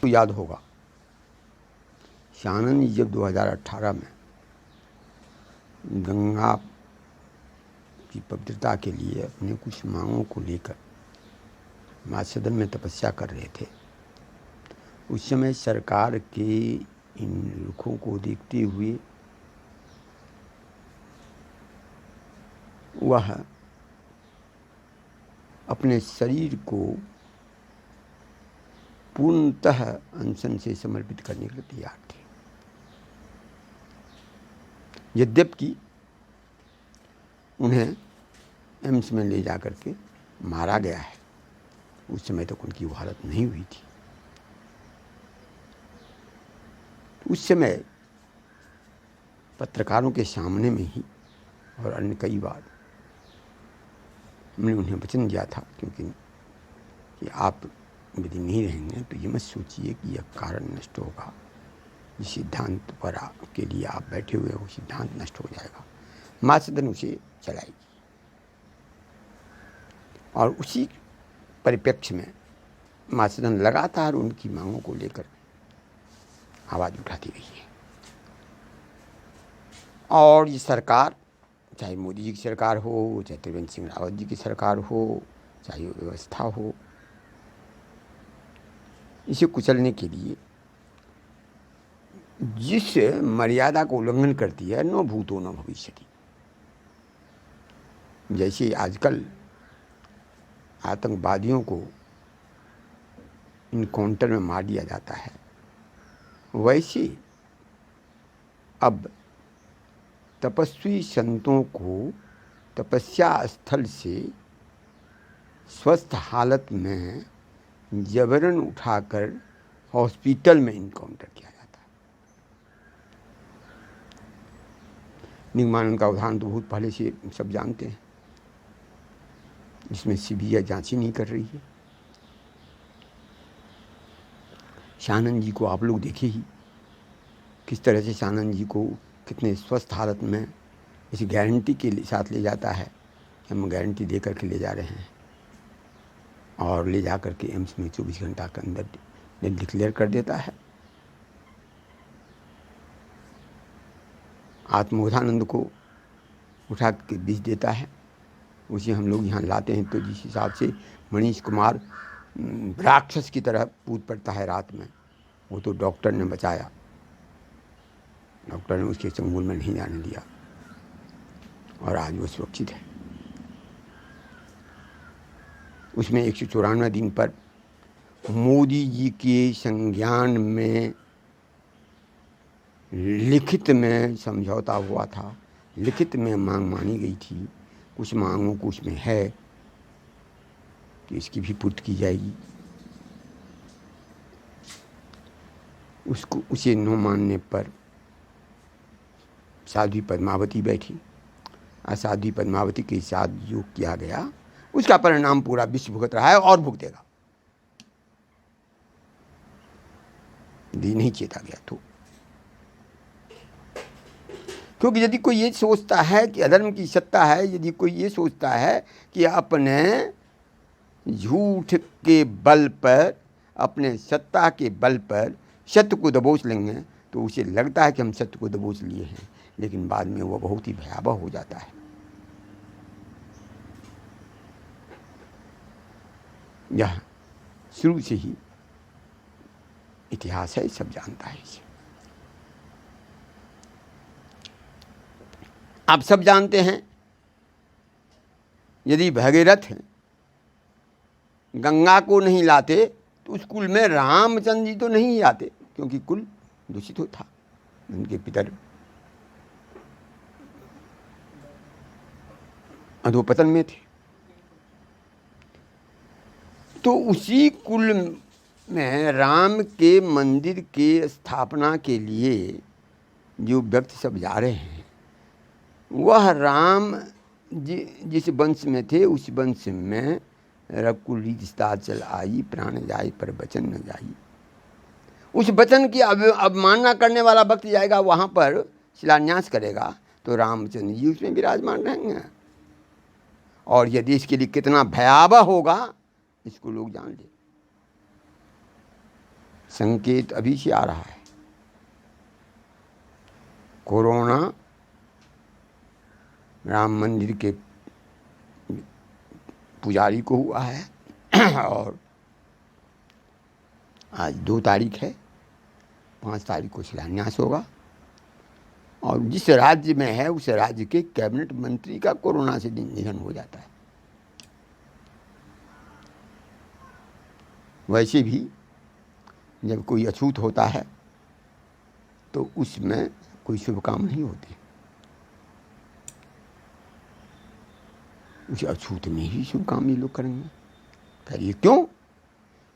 तो याद होगा शानन जी जब 2018 में गंगा की पवित्रता के लिए अपने कुछ मांगों को लेकर माँ सदन में तपस्या कर रहे थे, उस समय सरकार के इन रुखों को देखते हुए वह अपने शरीर को पूर्णतः अनशन से समर्पित करने के लिए तैयार थे। यद्यपि उन्हें एम्स में ले जाकर के मारा गया है, उस समय तक उनकी वो हालत नहीं हुई थी। उस समय पत्रकारों के सामने में ही और अन्य कई बार हमने उन्हें वचन दिया था, क्योंकि कि आप यदि नहीं रहेंगे तो ये मत सोचिए कि यह कारण नष्ट होगा, जिस सिद्धांत पर के लिए आप बैठे हुए हो सिद्धांत नष्ट हो जाएगा। माँ सदन उसे चलाएगी और उसी परिप्रेक्ष्य में माँ सदन लगातार उनकी मांगों को लेकर आवाज़ उठाती रही है। और ये सरकार, चाहे मोदी जी की सरकार हो, चाहे त्रिवेंद्र सिंह रावत जी की सरकार हो, चाहे व्यवस्था हो, इसे कुचलने के लिए जिस मर्यादा को उल्लंघन करती है, न भूतो न भविष्यति। जैसे आजकल आतंकवादियों को इनकाउंटर में मार दिया जाता है, वैसे अब तपस्वी संतों को तपस्या स्थल से स्वस्थ हालत में जबरन उठाकर हॉस्पिटल में इनकाउंटर किया जाता है। निगमानंद का उदाहरण तो बहुत पहले से सब जानते हैं, जिसमें सीबीआई जांच ही नहीं कर रही है। शानन जी को आप लोग देखे ही किस तरह से शानन जी को कितने स्वस्थ हालत में इस गारंटी के साथ ले जाता है कि हम गारंटी दे करके ले जा रहे हैं, और ले जा करके एम्स में 24 घंटा के अंदर डिक्लेयर कर देता है। आत्मोधानंद को उठा के बीच देता है, उसे हम लोग यहाँ लाते हैं तो जिस हिसाब से मनीष कुमार राक्षस की तरह कूद पड़ता है रात में, वो तो डॉक्टर ने बचाया, डॉक्टर ने उसके चंगुल में नहीं जाने दिया और आज वो सुरक्षित है। उसमें 194 दिन पर मोदी जी के संज्ञान में लिखित में समझौता हुआ था, लिखित में मांग मानी गई थी। कुछ मांगों को उसमें है कि इसकी भी पूर्ति की जाएगी। उसको उसे न मानने पर साध्वी पद्मावती बैठी, और साध्वी पद्मावती के साथ जो किया गया उसका परिणाम पूरा विश्व भुगत रहा है और भुगतेगा। यदि नहीं चेता गया तो, क्योंकि यदि कोई ये सोचता है कि अधर्म की सत्ता है, यदि कोई ये सोचता है कि अपने झूठ के बल पर, अपने सत्ता के बल पर सत्य को दबोच लेंगे, तो उसे लगता है कि हम सत्य को दबोच लिए हैं, लेकिन बाद में वो बहुत ही भयावह हो जाता है। यह शुरू से ही इतिहास है, सब जानता है इसे। आप सब जानते हैं, यदि भगीरथ गंगा को नहीं लाते तो उस कुल में रामचंद्र जी तो नहीं आते, क्योंकि कुल दूषित हो था, उनके पितर अधोपतन में थे। तो उसी कुल में राम के मंदिर के स्थापना के लिए जो व्यक्ति सब जा रहे हैं, वह राम जिस वंश में थे उस वंश में रघुकुल रिश्ता चल आई, प्राण जाए पर वचन न जाई। उस वचन की अवमानना करने वाला वक्त जाएगा, वहाँ पर शिलान्यास करेगा, तो रामचंद्र जी उसमें विराजमान रहेंगे। और यदि इसके लिए कितना भयावह होगा इसको लोग जान ले। संकेत अभी से आ रहा है। कोरोना राम मंदिर के पुजारी को हुआ है और आज 2 तारीख है, 5 तारीख को शिलान्यास होगा। और जिस राज्य में है उस राज्य के कैबिनेट मंत्री का कोरोना से निधन हो जाता है। वैसे भी जब कोई अछूत होता है तो उसमें कोई शुभ काम नहीं होते, उस अछूत में ही शुभ काम ये लोग करेंगे। कहिए क्यों?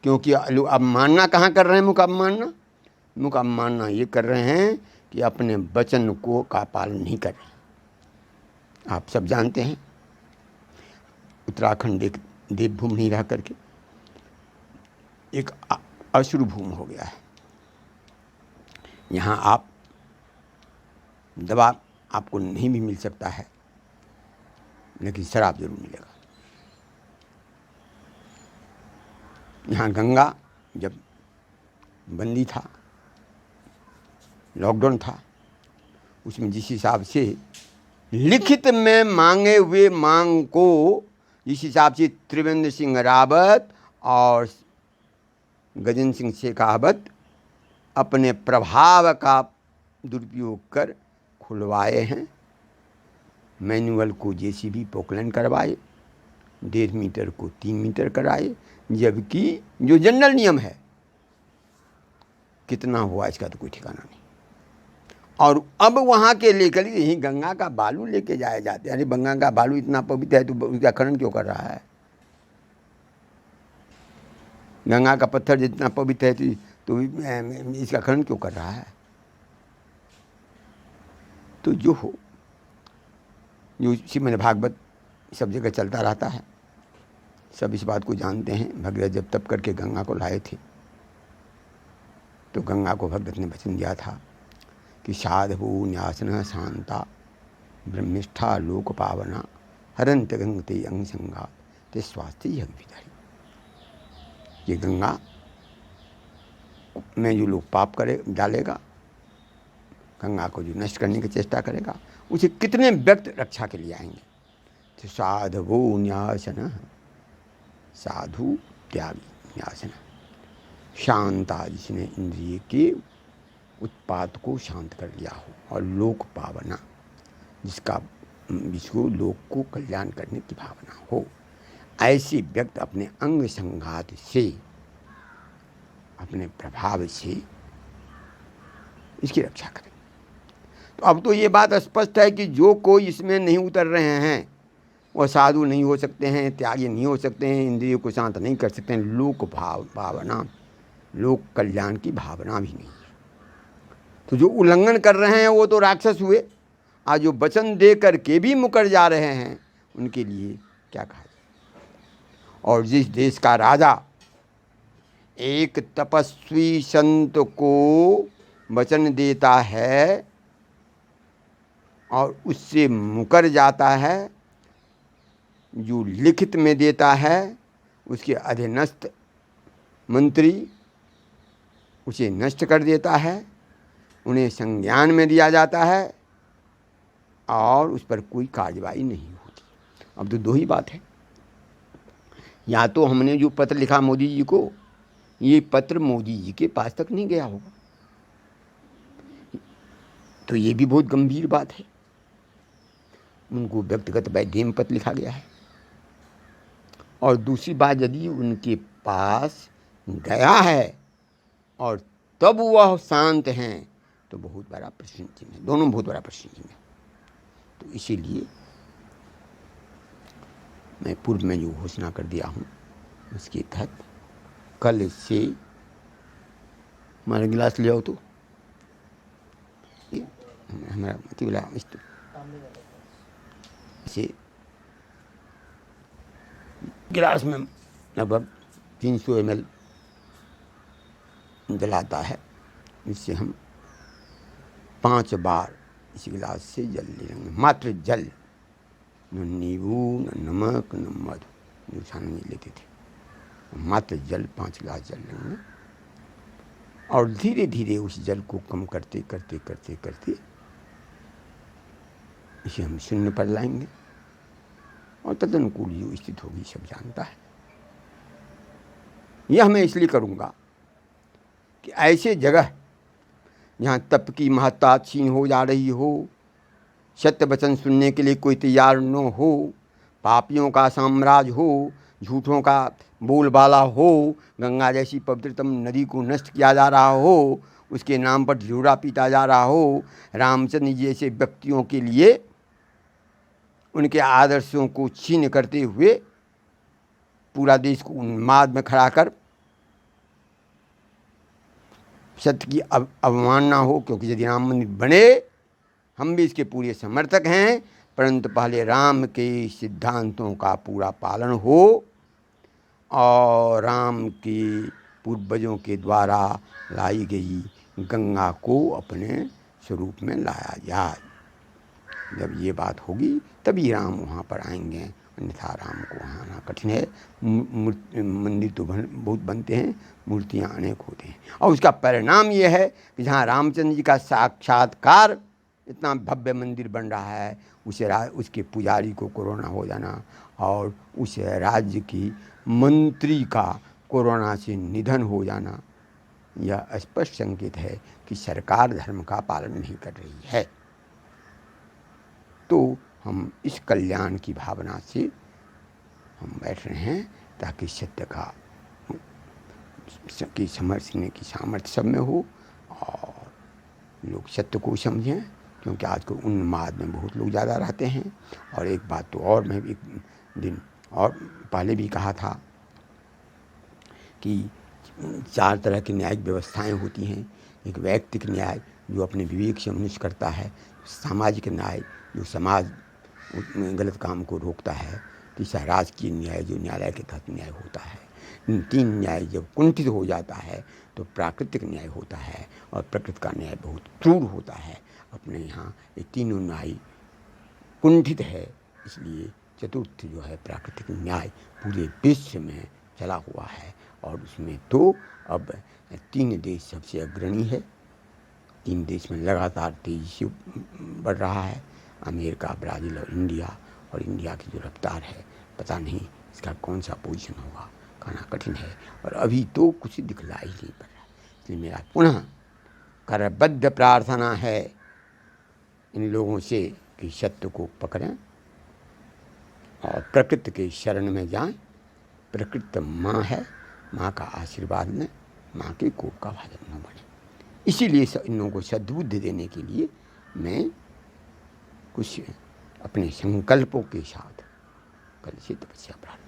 क्योंकि लोग अब मानना कहाँ कर रहे हैं? मुख मानना ये कर रहे हैं कि अपने वचन को का पालन नहीं कर रहे। आप सब जानते हैं उत्तराखंड एक देवभूमि नहीं रह करके एक अश्रु भूमि हो गया है। यहाँ आप दवा आपको नहीं भी मिल सकता है, लेकिन शराब जरूर मिलेगा। यहाँ गंगा जब बंदी था, लॉकडाउन था, उसमें जिस हिसाब से लिखित में मांगे हुए मांग को जिस हिसाब से त्रिवेंद्र सिंह रावत और गजेंद्र सिंह शेखावत अपने प्रभाव का दुरुपयोग कर खुलवाए हैं। मैनुअल को जेसीबी पोकलन करवाए, 1.5 मीटर को 3 मीटर कराए, जबकि जो जनरल नियम है कितना हुआ इसका तो कोई ठिकाना नहीं। और अब वहाँ के लेकर यही गंगा का बालू लेके जाए जाते हैं। अरे गंगा का बालू इतना पवित्र है तो उसका खनन क्यों कर रहा है? गंगा का पत्थर जितना पवित्र है तो इसका खनन क्यों कर रहा है? तो जो हो, जो श्रीमद् भागवत सब जगह चलता रहता है, सब इस बात को जानते हैं। भगीरथ जब तप करके गंगा को लाए थे तो गंगा को भगवत ने वचन दिया था कि साधवो न्यासना शांता ब्रह्मिष्ठा लोक पावना हरंत गंगते अंग संगा ते स्वास्थ्य यज्ञ विधारी। ये गंगा में जो लोग पाप करे डालेगा, गंगा को जो नष्ट करने की चेष्टा करेगा, उसे कितने व्यक्ति रक्षा के लिए आएंगे। तो साधवो न्यासन, साधु त्यागी न्यासन, शांता जिसने इंद्रिय के उत्पात को शांत कर लिया हो, और लोक पावना जिसको लोक को कल्याण करने की भावना हो, ऐसे व्यक्ति अपने अंग संघात से, अपने प्रभाव से इसकी रक्षा करें। तो अब तो ये बात स्पष्ट है कि जो कोई इसमें नहीं उतर रहे हैं वह साधु नहीं हो सकते हैं, त्यागी नहीं हो सकते हैं, इंद्रियों को शांत नहीं कर सकते हैं, लोक भावना, लोक कल्याण की भावना भी नहीं है। तो जो उल्लंघन कर रहे हैं वो तो राक्षस हुए, आज जो वचन दे करके भी मुकर जा रहे हैं उनके लिए क्या कहा जाए। और जिस देश का राजा एक तपस्वी संत को वचन देता है और उससे मुकर जाता है, जो लिखित में देता है, उसके अधीनस्थ मंत्री उसे नष्ट कर देता है, उन्हें संज्ञान में दिया जाता है और उस पर कोई कार्रवाई नहीं होती। अब तो 2 ही बात है, या तो हमने जो पत्र लिखा मोदी जी को, ये पत्र मोदी जी के पास तक नहीं गया होगा, तो ये भी बहुत गंभीर बात है। उनको व्यक्तिगत वैद्य में पत्र लिखा गया है। और दूसरी बात, यदि उनके पास गया है और तब वह शांत हैं तो बहुत बड़ा प्रश्न चिन्ह है, दोनों बहुत बड़ा प्रश्न चिन्ह है। तो इसीलिए मैं पूर्व में जो घोषणा कर दिया हूँ उसके तहत कल से हमारा गिलास ले आओ, तो हमारा तिवला से गिलास में लगभग 300 ml जलाता है, इससे हम 5 बार इस गिलास से जल ले लेंगे, मात्र जल, न नींबू न नमक न मधु, जो छाननी लेते थे, मात्र जल 5 गिलास जल लेंगे। और धीरे धीरे उस जल को कम करते करते करते करते इसे हम शून्य पर लाएंगे और तदनुकूल जो स्थिति होगी सब जानता है। यह मैं इसलिए करूँगा कि ऐसे जगह जहाँ तप की महत्ता छीन हो जा रही हो, सत्य वचन सुनने के लिए कोई तैयार न हो, पापियों का साम्राज्य हो, झूठों का बोलबाला हो, गंगा जैसी पवित्रतम नदी को नष्ट किया जा रहा हो, उसके नाम पर ढिढोरा पीटा जा रहा हो, रामचंद्र जी जैसे व्यक्तियों के लिए उनके आदर्शों को छीन करते हुए पूरा देश को उन्माद में खड़ा कर सत्य की अवमानना हो। क्योंकि यदि राम मंदिर बने, हम भी इसके पूरे समर्थक हैं, परंतु पहले राम के सिद्धांतों का पूरा पालन हो और राम के पूर्वजों के द्वारा लाई गई गंगा को अपने स्वरूप में लाया जाए। जब ये बात होगी तभी राम वहाँ पर आएंगे, अन्यथा राम को वहाँ आना कठिन है। मंदिर तो बहुत बनते हैं, मूर्तियाँ अनेक होते हैं, और उसका परिणाम ये है कि जहाँ रामचंद्र जी का साक्षात्कार इतना भव्य मंदिर बन रहा है, उसके पुजारी को कोरोना हो जाना और उस राज्य की मंत्री का कोरोना से निधन हो जाना, यह स्पष्ट संकेत है कि सरकार धर्म का पालन नहीं कर रही है। तो हम इस कल्याण की भावना से हम बैठ रहे हैं ताकि सत्य का की समझने की सामर्थ्य सब में हो और लोग सत्य को समझें। क्योंकि आज को उन्माद में बहुत लोग ज़्यादा रहते हैं। और एक बात तो और मैं एक दिन और पहले भी कहा था कि 4 तरह की न्यायिक व्यवस्थाएं होती हैं। एक व्यक्तिक न्याय जो अपने विवेक से मनुष्य करता है, सामाजिक न्याय जो समाज गलत काम को रोकता है, तीसरा राजकीय न्याय जो न्यायालय के तहत न्याय होता है। इन 3 न्याय जब कुंठित हो जाता है तो प्राकृतिक न्याय होता है और प्रकृति का न्याय बहुत क्रूर होता है। अपने यहाँ ये तीनों न्याय कुंठित है, इसलिए चतुर्थ जो है प्राकृतिक न्याय पूरे विश्व में चला हुआ है। और उसमें तो अब 3 देश सबसे अग्रणी है। 3 देश में लगातार तेजी से बढ़ रहा है, अमेरिका, ब्राज़ील और इंडिया। और इंडिया की जो रफ्तार है, पता नहीं इसका कौन सा पोजीशन होगा, कहना कठिन है। और अभी तो कुछ दिखलाई नहीं पड़ रहा। इसलिए मेरा पुनः करबद्ध प्रार्थना है इन लोगों से कि सत्य को पकड़ें और प्रकृति के शरण में जाएं। प्रकृति माँ है, माँ का आशीर्वाद लें, माँ के कोप का भाजन न बने। इसीलिए इन लोगों को सद्बुद्धि देने के लिए मैं कुछ अपने संकल्पों के साथ कल से तपस्या प्रारंभ